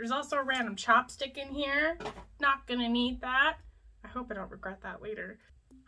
There's also a random chopstick in here. Not gonna need that. I hope I don't regret that later.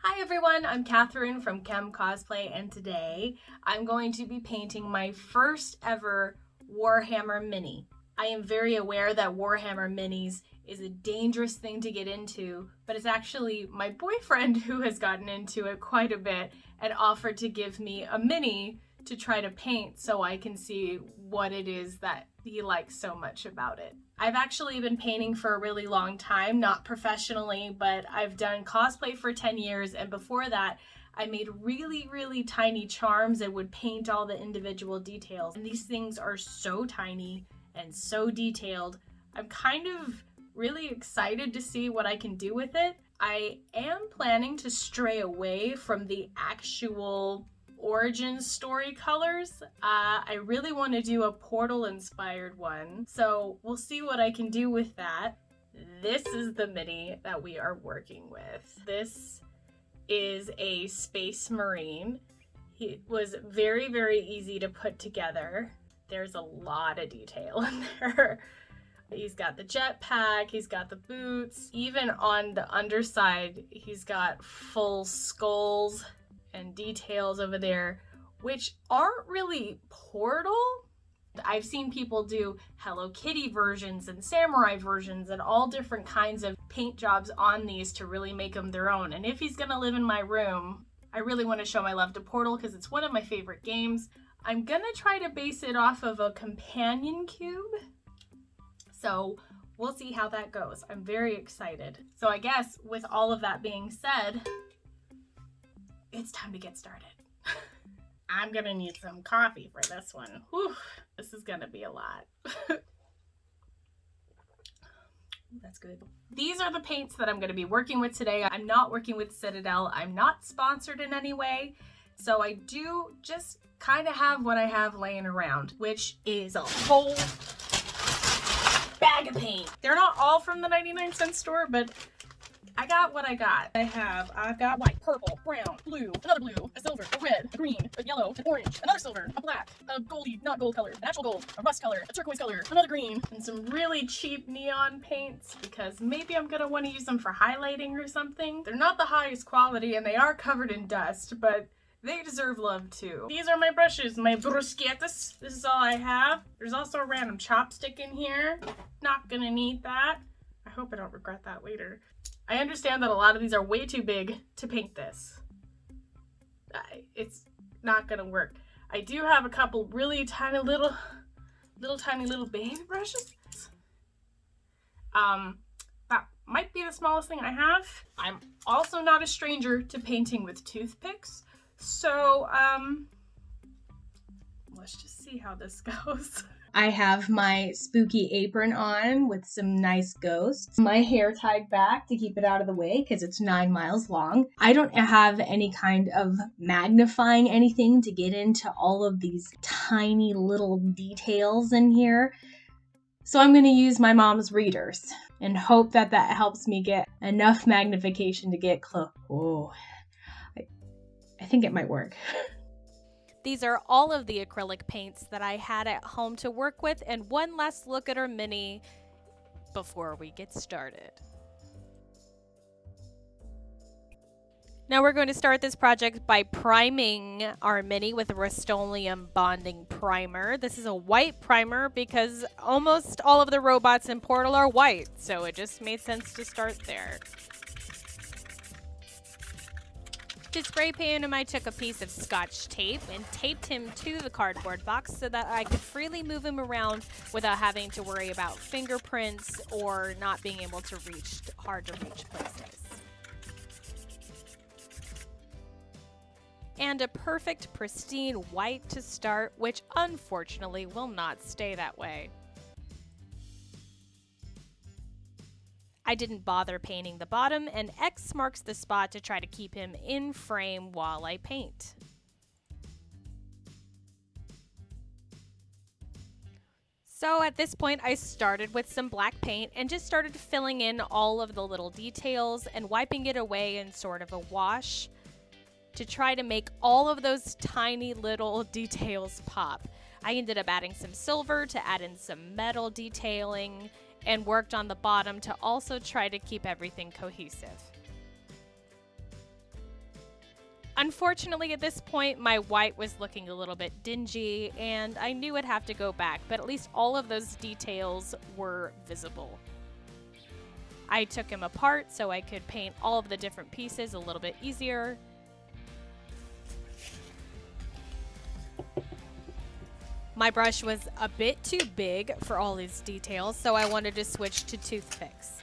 Hi everyone, I'm Catherine from Cosplay, and today I'm going to be painting my first ever Warhammer Mini. I am very aware that Warhammer Minis is a dangerous thing to get into, but it's actually my boyfriend who has gotten into it quite a bit and offered to give me a mini to try to paint so I can see what it is that he likes so much about it. I've actually been painting for a really long time, not professionally, but I've done cosplay for 10 years, and before that I made really tiny charms and would paint all the individual details. And these things are so tiny and so detailed. I'm kind of really excited to see what I can do with it. I am planning to stray away from the actual origin story colors. I really want to do a portal inspired one, so we'll see what I can do with that. This is the mini that we are working with. This is a space marine. It was very easy to put together. There's a lot of detail in there. He's got the jetpack, he's got the boots, even on the underside he's got full skulls and details over there, which aren't really portal. I've seen people do Hello Kitty versions and samurai versions and all different kinds of paint jobs on these to really make them their own. And if he's gonna live in my room, I really want to show my love to Portal because it's one of my favorite games. I'm gonna try to base it off of a companion cube, so we'll see how that goes. I'm very excited. So I guess with all of that being said, it's time to get started. I'm gonna need some coffee for this one. Whew, this is gonna be a lot. That's good. These are the paints that I'm gonna be working with today. I'm not working with Citadel. I'm not sponsored in any way. So I do just kind of have what I have laying around, which is a whole bag of paint. They're not all from the 99-cent store, but I got what I got. I've got white, purple, brown, blue, another blue, a silver, a red, a green, a yellow, an orange, another silver, a black, a goldy, not gold color, an actual gold, a rust color, a turquoise color, another green, and some really cheap neon paints because maybe I'm gonna want to use them for highlighting or something. They're not the highest quality and they are covered in dust, but they deserve love too. These are my brushes, my bruschettas. This is all I have. There's also a random chopstick in here. Not gonna need that. I hope I don't regret that later. I understand that a lot of these are way too big to paint this. It's not gonna work. I do have a couple really tiny little baby brushes. That might be the smallest thing I have. I'm also not a stranger to painting with toothpicks. So, let's just see how this goes. I have my spooky apron on with some nice ghosts. My hair tied back to keep it out of the way because it's 9 miles long. I don't have any kind of magnifying anything to get into all of these tiny little details in here. So I'm going to use my mom's readers and hope that that helps me get enough magnification to get close. Oh, I think it might work. These are all of the acrylic paints that I had at home to work with, and one last look at our mini before we get started. Now we're going to start this project by priming our mini with a Rust-Oleum bonding primer. This is a white primer because almost all of the robots in Portal are white, so it just made sense to start there. To spray paint him, I took a piece of Scotch tape and taped him to the cardboard box so that I could freely move him around without having to worry about fingerprints or not being able to reach hard to reach places. And a perfect pristine white to start, which unfortunately will not stay that way. I didn't bother painting the bottom, and X marks the spot to try to keep him in frame while I paint. So at this point I started with some black paint and just started filling in all of the little details and wiping it away in sort of a wash to try to make all of those tiny little details pop. I ended up adding some silver to add in some metal detailing and worked on the bottom to also try to keep everything cohesive. Unfortunately, at this point, my white was looking a little bit dingy, and I knew I'd have to go back, but at least all of those details were visible. I took him apart so I could paint all of the different pieces a little bit easier. My brush was a bit too big for all these details, so I wanted to switch to toothpicks.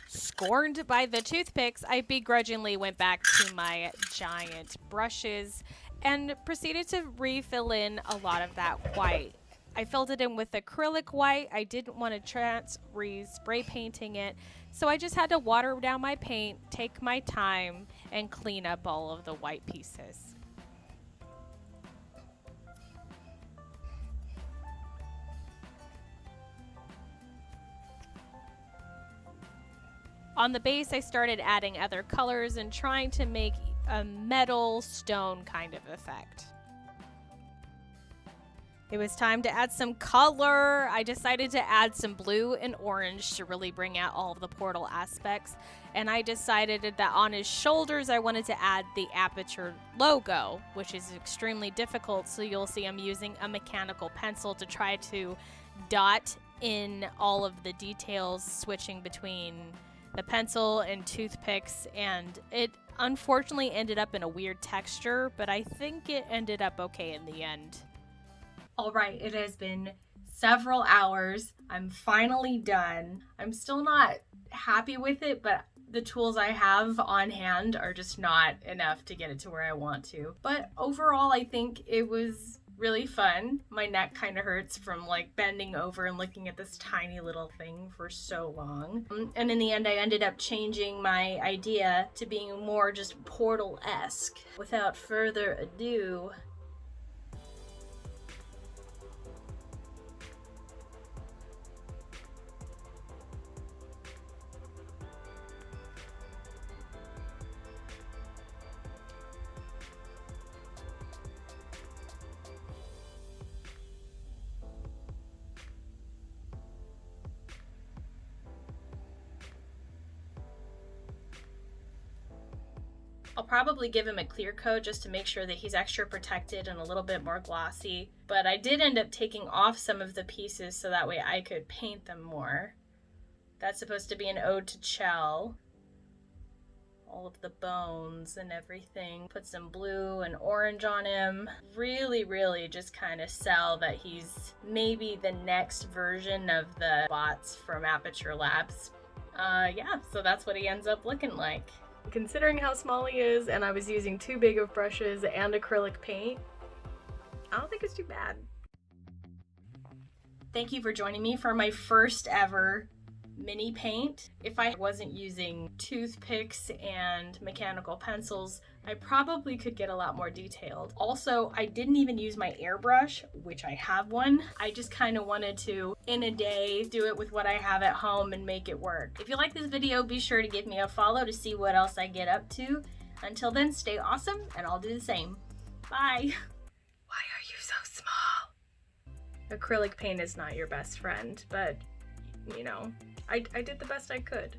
Scorned by the toothpicks, I begrudgingly went back to my giant brushes and proceeded to refill in a lot of that white. I filled it in with acrylic white. I didn't want to spray painting it, so I just had to water down my paint, take my time, and clean up all of the white pieces. On the base, I started adding other colors and trying to make a metal stone kind of effect. It was time to add some color. I decided to add some blue and orange to really bring out all of the portal aspects. And I decided that on his shoulders, I wanted to add the Aperture logo, which is extremely difficult. So you'll see I'm using a mechanical pencil to try to dot in all of the details, switching between the pencil and toothpicks, and it unfortunately ended up in a weird texture, but I think it ended up okay in the end. All right, it has been several hours. I'm finally done. I'm still not happy with it, but the tools I have on hand are just not enough to get it to where I want to. But overall, I think it was really fun. My neck kind of hurts from like bending over and looking at this tiny little thing for so long. And in the end, I ended up changing my idea to being more just portal-esque. Without further ado, I'll probably give him a clear coat just to make sure that he's extra protected and a little bit more glossy. But I did end up taking off some of the pieces so that way I could paint them more. That's supposed to be an ode to Chell. All of the bones and everything. Put some blue and orange on him. Really just kind of sell that he's maybe the next version of the bots from Aperture Labs. Yeah, so that's what he ends up looking like. Considering how small he is, and I was using too big of brushes and acrylic paint, I don't think it's too bad. Thank you for joining me for my first ever mini paint. If I wasn't using toothpicks and mechanical pencils, I probably could get a lot more detailed. Also, I didn't even use my airbrush, which I have one. I just kind of wanted to, in a day, do it with what I have at home and make it work. If you like this video, be sure to give me a follow to see what else I get up to. Until then, stay awesome, and I'll do the same. Bye. Why are you so small? Acrylic paint is not your best friend, but, you know, I did the best I could.